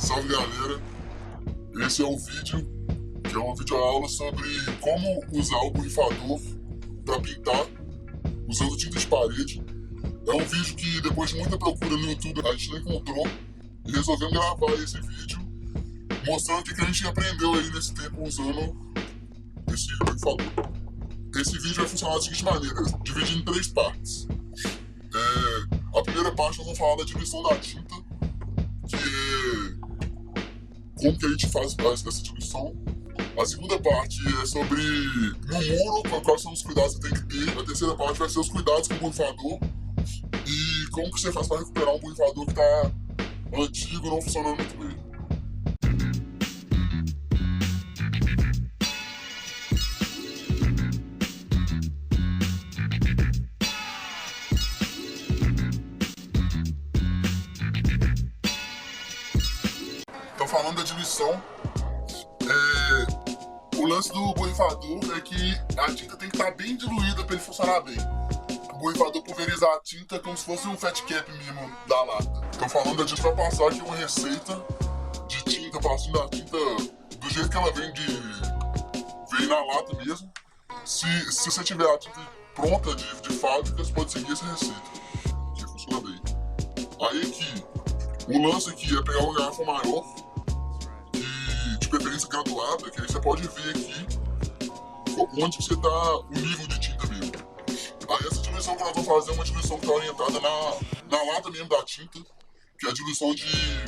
Salve galera, esse é um vídeo que é uma videoaula sobre como usar o borrifador para pintar usando tinta de parede. É um vídeo que depois de muita procura no YouTube a gente não encontrou e resolvemos gravar esse vídeo mostrando o que a gente aprendeu aí nesse tempo usando esse borrifador. Esse vídeo vai funcionar da seguinte maneira, dividido em 3 partes. A primeira parte nós vamos falar da diluição da tinta, que é como que a gente faz essa diluição. A segunda parte é sobre no muro, quais são os cuidados que você tem que ter. A terceira parte vai ser os cuidados com o borrifador e como que você faz para recuperar um borrifador que está antigo e não funcionando muito bem. Então, falando da diluição, o lance do borrifador é que a tinta tem que estar bem diluída para ele funcionar bem. O borrifador pulverizar a tinta como se fosse um fat cap mesmo da lata. Então, falando da gente vai passar aqui uma receita de tinta, passando a tinta do jeito que ela vem na lata mesmo. Se você tiver a tinta pronta de fábrica, você pode seguir essa receita, que funciona bem. Aí aqui, o lance aqui é pegar uma garrafa maior, de preferência graduada, que aí você pode ver aqui onde você está o nível de tinta mesmo. Aí essa diluição que nós vamos fazer é uma diluição que está orientada na lata mesmo da tinta, que é a diluição de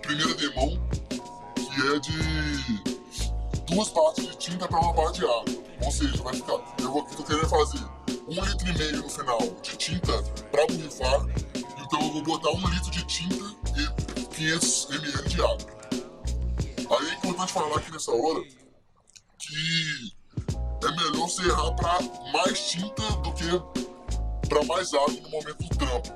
primeira demão, que é de 2 partes de tinta para 1 parte de água. Ou seja, vai ficar, eu tô querendo fazer 1,5 litro no final de tinta para borrifar, então eu vou botar 1 litro de tinta e 500 ml de água. Aí é importante falar aqui nessa hora que é melhor você errar para mais tinta do que para mais água no momento do trampo.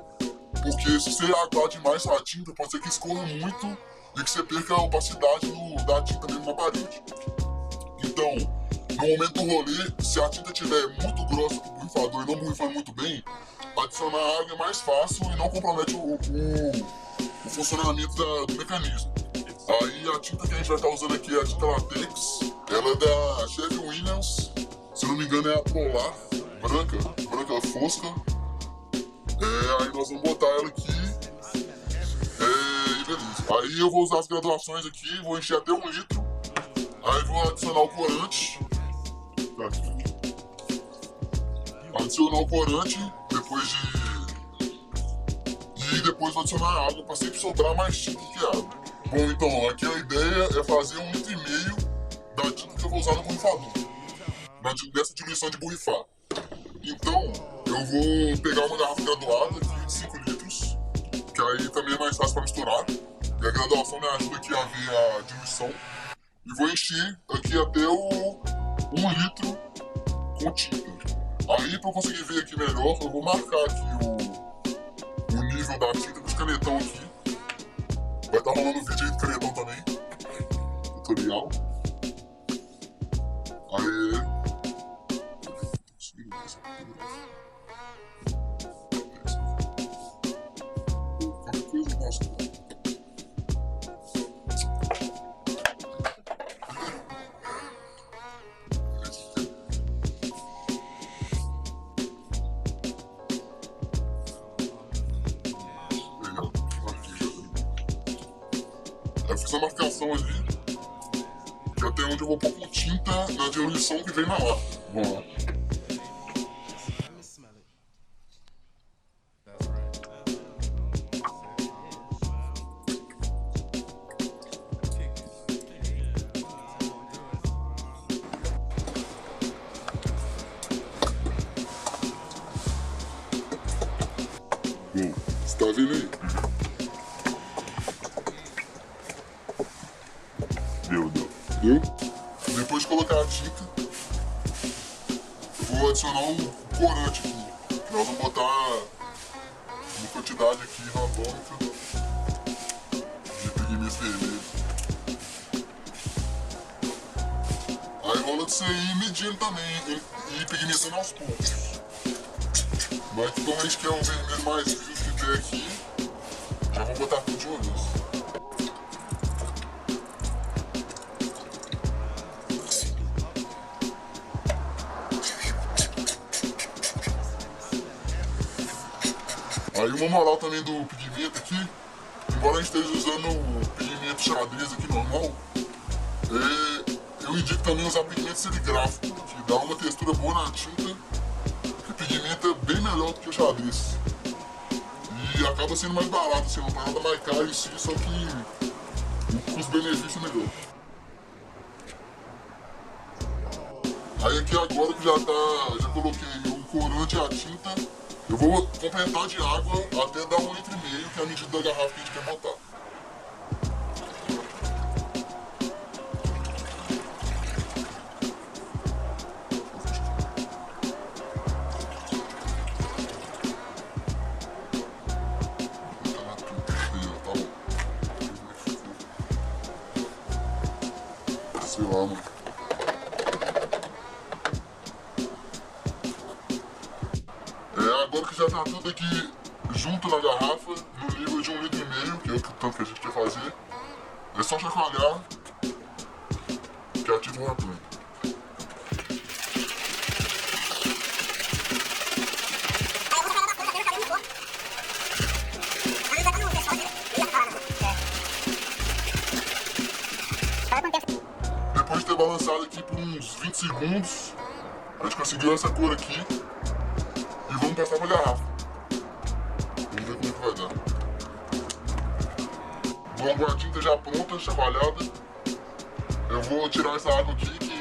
Porque se você aguar demais a tinta, pode ser que escorra muito e que você perca a opacidade da tinta mesmo na parede. Então, no momento do rolê, se a tinta estiver muito grossa pro borrifador e não borrifando muito bem, adicionar água é mais fácil e não compromete o funcionamento do mecanismo. Aí a tinta que a gente vai estar usando aqui é a tinta latex, ela é da Chevy Williams, se não me engano é a Polar, branca fosca. Aí nós vamos botar ela aqui, e beleza. Aí eu vou usar as graduações aqui, vou encher até 1 litro, aí vou adicionar o corante, adicionar o corante, depois vou adicionar água para sempre sobrar mais tinta que água. Bom, então, aqui a ideia é fazer 1,5 litro da tinta que eu vou usar no borrifador, dessa diluição de borrifar. Então, eu vou pegar uma garrafa graduada de 5 litros, que aí também é mais fácil para misturar, e a graduação me ajuda aqui a ver a diluição, e vou encher aqui até o 1 litro com tinta. Aí, para eu conseguir ver aqui melhor, eu vou marcar aqui o nível da tinta com os canetão aqui. Vai estar rolando um vídeo aí do canetão também, tutorial. Aí... qualquer coisa eu mostro. Eu fiz a marcação ali, que é até onde eu vou pôr com tinta na diluição que vem na lata. Vamos lá. Você tá vendo aí? Deu? Depois de colocar a tinta, eu vou adicionar um corante aqui. Nós vamos botar uma quantidade aqui randômica de pigmento vermelho. Aí rola de você ir medindo também e pigmentando aos poucos. Mas como a gente quer um vermelho mais vivo que tem aqui, já vou botar tudo de uma vez. uma moral também do pigmento aqui, embora a gente esteja usando o pigmento xadrez aqui normal, eu indico também usar pigmento serigráfico, que dá uma textura boa na tinta, que o pigmento é bem melhor do que o xadrez. E acaba sendo mais barato, assim, não tá nada mais caro em si, só que o custo-benefício é melhor. Aí aqui agora que já coloquei o corante e a tinta, eu vou completar de água até dar 1,5 litro, que é a medida da garrafa que a gente quer botar. Sei lá, mano. Agora que já tá tudo aqui junto na garrafa, no nível de 1,5 litro, que é o tanto que a gente quer fazer, é só chacoalhar que a tinta vai pronta. Depois de ter balançado aqui por uns 20 segundos, a gente conseguiu essa cor aqui e vamos passar pra garrafa. Vamos ver como é que vai dar. Bom, com a tinta já pronta, chacoalhada, eu vou tirar essa água aqui que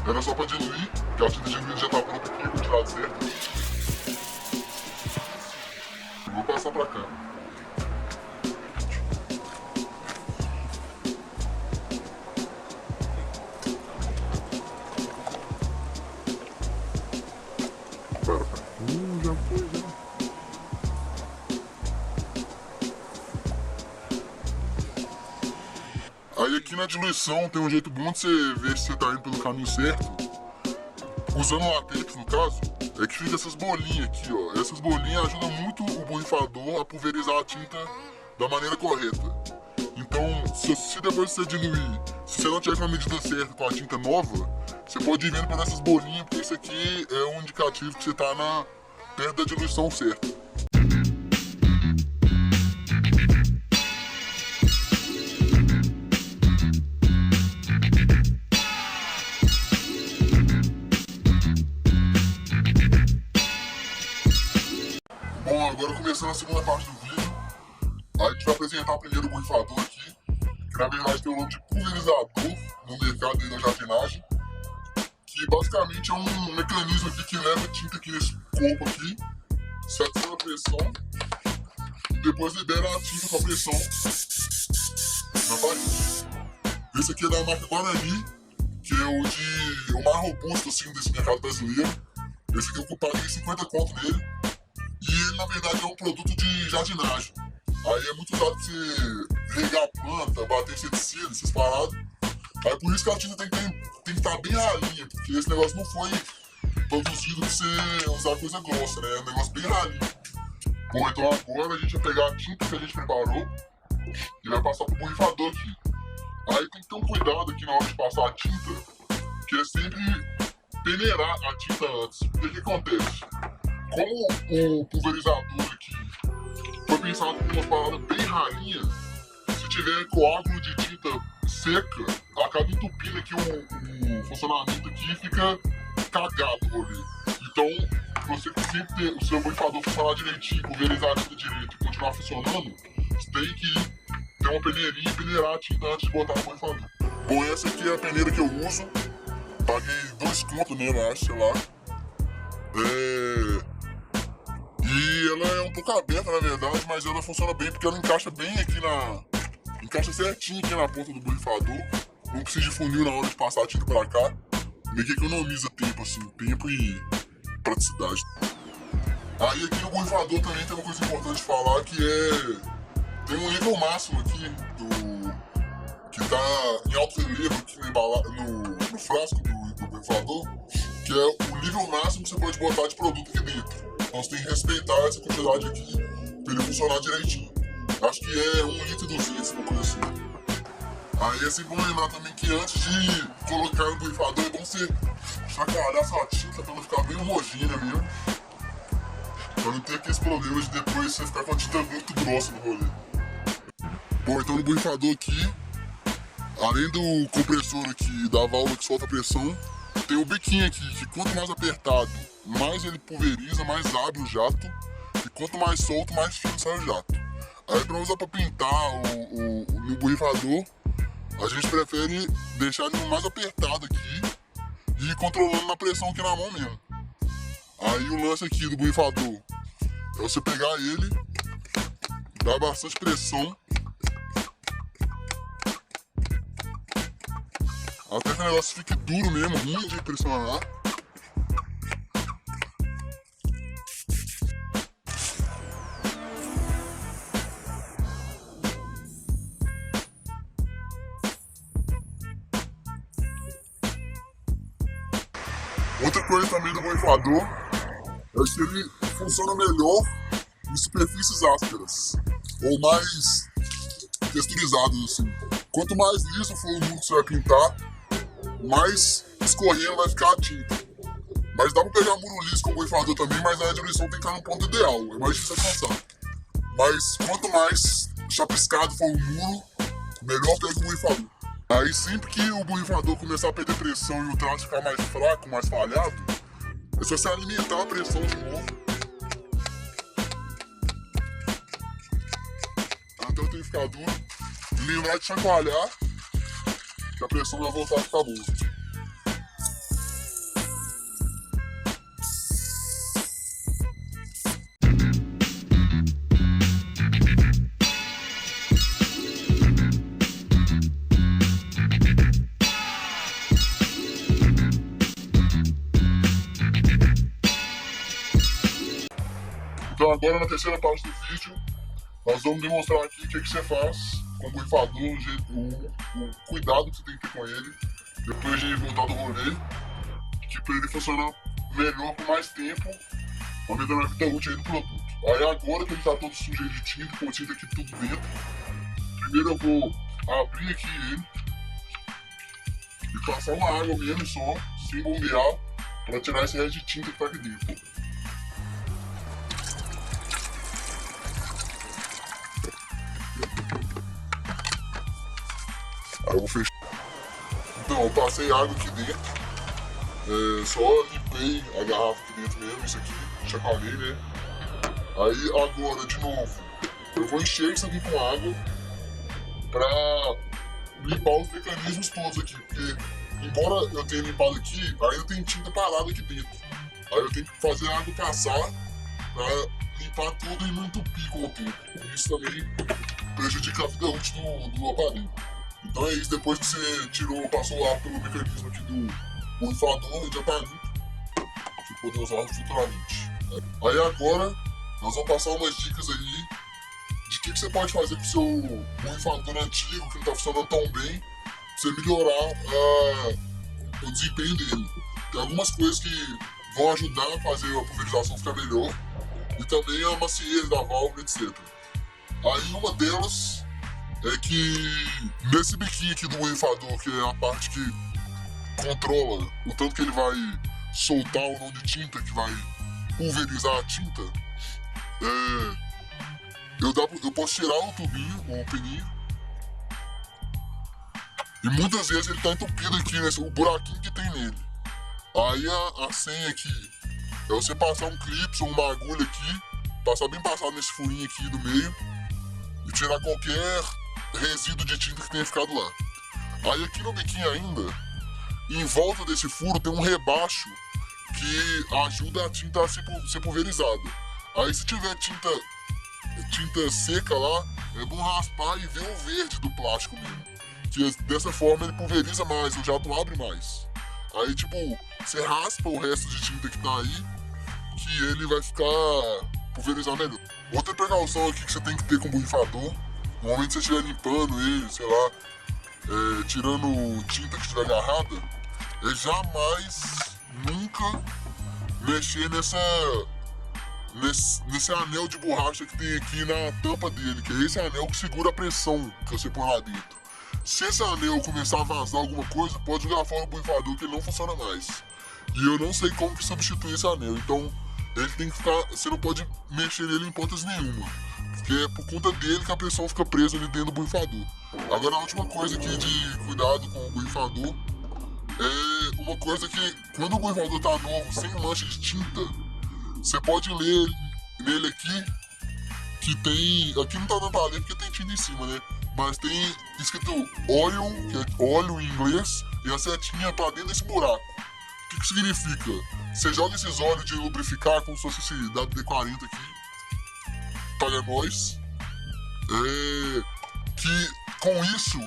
era só pra diluir, que a tinta diluída já tá pronta aqui, vou tirar de certo. E vou passar pra cá. Já foi, já. Aí aqui na diluição tem um jeito bom de você ver se você tá indo pelo caminho certo. Usando látex, no caso, é que fica essas bolinhas aqui, ó. Essas bolinhas ajudam muito o borrifador a pulverizar a tinta da maneira correta. Então, se depois você diluir, se você não tiver com a medida certa com a tinta nova, você pode ir vendo por essas bolinhas, porque isso aqui é um indicativo que você tá perto da diluição certa. Bom, agora começando a segunda parte do vídeo, a gente vai apresentar primeiro o borrifador aqui, que na verdade tem o nome de pulverizador no mercado aí da jardinagem, que basicamente é um mecanismo aqui que leva tinta aqui nesse corpo aqui, satisfaz a pressão e depois libera a tinta com a pressão na parede. Esse aqui é da marca Guarani, que é o mais robusto assim, desse mercado brasileiro. Esse aqui eu paguei 50 conto nele. E ele na verdade é um produto de jardinagem. Aí é muito usado pra você regar a planta, bater inseticida, essas paradas. Aí por isso que a tinta tem que estar bem ralinha, porque esse negócio não foi produzido pra você usar coisa grossa, né? É um negócio bem ralinho. Bom, então agora a gente vai pegar a tinta que a gente preparou e vai passar pro borrifador aqui. Aí tem que ter um cuidado aqui na hora de passar a tinta, que é sempre peneirar a tinta antes. Porque o que acontece? Como o pulverizador aqui foi pensado com umas paradas bem ralinhas, se tiver coágulo de tinta seca, acaba entupindo aqui o funcionamento aqui e fica cagado o rolê. Então, você sempre ter o seu borrifador funcionar direitinho, pulverizar a tinta direito e continuar funcionando, você tem que ter uma peneirinha e peneirar a tinta antes de botar no borrifador. Bom, essa aqui é a peneira que eu uso. Paguei 2 contos nela, acho, sei lá. E ela é um pouco aberta, na verdade, mas ela funciona bem porque ela encaixa bem aqui encaixa certinho aqui na ponta do borrifador. Não precisa de funil na hora de passar a tinta pra cá. Meio que economiza tempo, assim, tempo e praticidade. Aí aqui no borrifador também tem uma coisa importante de falar, que tem um nível máximo aqui que tá em alto relevo aqui no frasco do borrifador, que é o nível máximo que você pode botar de produto aqui dentro. Então você tem que respeitar essa quantidade aqui para ele funcionar direitinho. Acho que é 1,2 litros, uma coisa assim. Aí é sempre bom lembrar também que antes de colocar no borrifador é bom você chacoalhar essa tinta para ela ficar bem homogênea mesmo. Pra Pra não ter aqueles problemas de depois você ficar com a tinta muito grossa no rolê. Bom, então no borrifador aqui, além do compressor aqui, da válvula que solta a pressão, tem o biquinho aqui, que quanto mais apertado, mais ele pulveriza, mais abre o jato, e quanto mais solto, mais fino sai o jato. Aí pra usar pra pintar no borrifador, a gente prefere deixar ele mais apertado aqui e ir controlando na pressão aqui na mão mesmo. Aí o lance aqui do borrifador é você pegar ele, dar bastante pressão, até que o negócio fique duro mesmo, ruim de pressionar. Outra coisa também do borrifador é que ele funciona melhor em superfícies ásperas ou mais texturizadas assim. Quanto mais liso for o muro que você vai pintar, mais escorrendo vai ficar a tinta. Mas dá pra pegar muro liso com o borrifador também, mas a diluição tem que estar no ponto ideal, é mais difícil alcançar. Mas quanto mais chapiscado for o muro, melhor pega o borrifador. Aí sempre que o borrifador começar a perder pressão e o traço ficar mais fraco, mais falhado, é só você alimentar a pressão de novo até o trem ficar duro. Lembrar de chacoalhar, que a pressão vai voltar a ficar boa. Então agora na terceira parte do vídeo, nós vamos demonstrar aqui o que você faz com o borrifador, o cuidado que você tem que ter com ele, depois de voltar do rolê, que para ele funcionar melhor por mais tempo, aumentando a vida útil do produto. Aí agora que ele está todo sujo de tinta, com tinta aqui tudo dentro, primeiro eu vou abrir aqui ele e passar uma água mesmo só, sem bombear, para tirar esse resto de tinta que está aqui dentro. Aí eu vou fechar. Então, eu passei água aqui dentro. Só limpei a garrafa aqui dentro mesmo, isso aqui, chacoalhei, né? Aí agora, de novo, eu vou encher isso aqui com água pra limpar os mecanismos todos aqui. Porque, embora eu tenha limpado aqui, ainda tem tinta parada aqui dentro. Aí eu tenho que fazer a água passar pra limpar tudo e não entupir com o tempo. Isso também prejudica a vida útil do aparelho. Então é isso, depois que você passou o ar pelo mecanismo aqui do borrifador, ele já tá limpo, pra poder usar futuramente. Aí agora, nós vamos passar umas dicas aí de o que você pode fazer com o seu borrifador antigo, que não tá funcionando tão bem, pra você melhorar o desempenho dele. Tem algumas coisas que vão ajudar a fazer a pulverização ficar melhor, e também a maciez da válvula, etc. Aí uma delas é que nesse biquinho aqui do borrifador, que é a parte que controla o tanto que ele vai soltar ou não de tinta, que vai pulverizar a tinta, eu posso tirar o tubinho ou o pininho, e muitas vezes ele está entupido aqui, o buraquinho que tem nele. Aí a senha aqui é você passar um clipe ou uma agulha aqui, passar bem passado nesse furinho aqui do meio e tirar qualquer resíduo de tinta que tenha ficado lá. Aí aqui no biquinho ainda, em volta desse furo tem um rebaixo que ajuda a tinta a ser pulverizada. Aí se tiver tinta seca lá, é bom raspar e ver o verde do plástico mesmo, que dessa forma ele pulveriza mais, o jato abre mais. Aí você raspa o resto de tinta que tá aí, que ele vai ficar pulverizar melhor. Outra precaução aqui que você tem que ter com o borrifador, no momento que você estiver limpando ele, sei lá, tirando tinta que estiver agarrada, é jamais, nunca mexer nesse anel de borracha que tem aqui na tampa dele, que é esse anel que segura a pressão que você põe lá dentro. Se esse anel começar a vazar alguma coisa, pode jogar fora o borrifador que ele não funciona mais. E eu não sei como que substituir esse anel, então ele tem que ficar. Você não pode mexer nele em hipótese nenhuma. Porque é por conta dele que a pressão fica presa ali dentro do borrifador. Agora a última coisa aqui de cuidado com o borrifador é uma coisa que quando o borrifador tá novo, sem mancha de tinta, você pode ler nele aqui que tem. Aqui não tá dando pra ler porque tem tinta em cima, né? Mas tem escrito oil, que é óleo em inglês, e a setinha pra dentro desse buraco. O que significa? Você joga esses óleos de lubrificar como se fosse esse WD-40 aqui, para nós, que com isso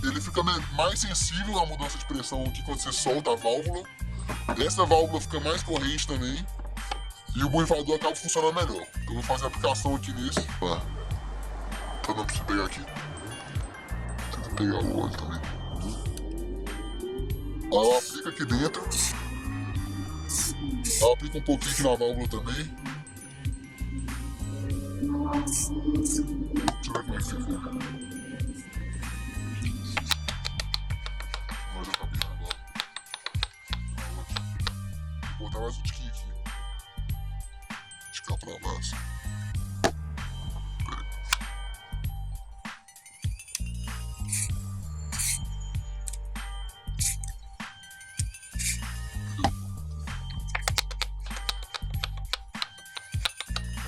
ele fica mais sensível à mudança de pressão aqui quando você solta a válvula. Essa válvula fica mais corrente também e o borrifador acaba funcionando melhor. Então eu vou fazer a aplicação aqui nesse. Pra não precisar pegar aqui. Tenta pegar o óleo também. Aí eu aplico aqui dentro. Aí eu aplico um pouquinho aqui na válvula também. Deixa eu ver como é que ficou. Agora eu acabei na válvula. Vou botar mais um tiquinho aqui. Esticar pra baixo.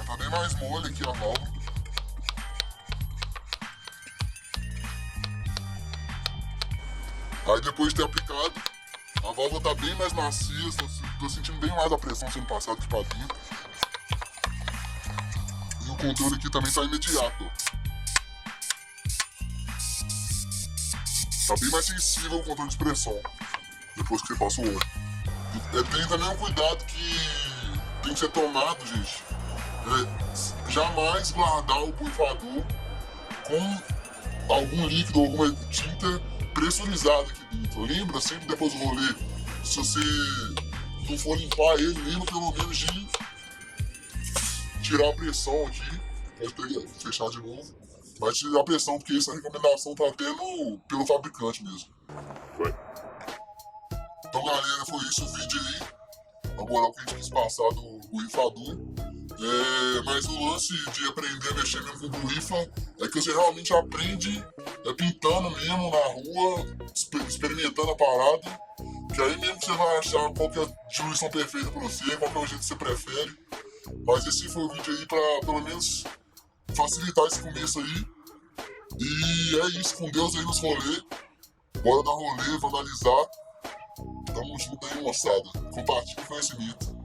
Tá bem mais mole aqui a válvula. Aí depois de ter aplicado, a válvula tá bem mais macia, tô sentindo bem mais a pressão sendo passada aqui pra dentro. E o controle aqui também tá imediato. Tá bem mais sensível o controle de pressão, depois que você passa o óleo. Tem também um cuidado que tem que ser tomado, gente. Jamais guardar o borrifador com algum líquido ou alguma tinta pressurizada aqui dentro. Lembra sempre depois do rolê, se você não for limpar ele, lembra pelo menos de tirar a pressão aqui. Pode pegar, fechar de novo. Mas tirar a pressão, porque essa recomendação tá tendo pelo fabricante mesmo. Então galera, foi isso o vídeo aí. Agora o que a gente quis passar do borrifador. Mas o lance de aprender a mexer mesmo com borrifa é que você realmente aprende pintando mesmo na rua, experimentando a parada, que aí mesmo que você vai achar qual que é a diluição perfeita pra você, qual que é o jeito que você prefere. Mas esse foi o vídeo aí pra pelo menos facilitar esse começo aí. E é isso, com Deus aí nos rolê. Bora dar rolê, vandalizar. Tamo junto aí, moçada. Compartilhe o conhecimento.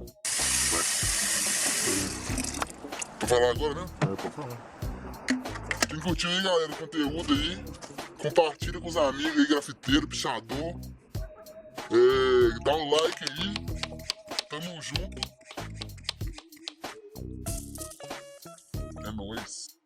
Pra falar agora, né? Pode falar. Quem curtiu aí, galera, o conteúdo aí, compartilha com os amigos aí, grafiteiro, pichador. Dá um like aí. Tamo junto. É nóis.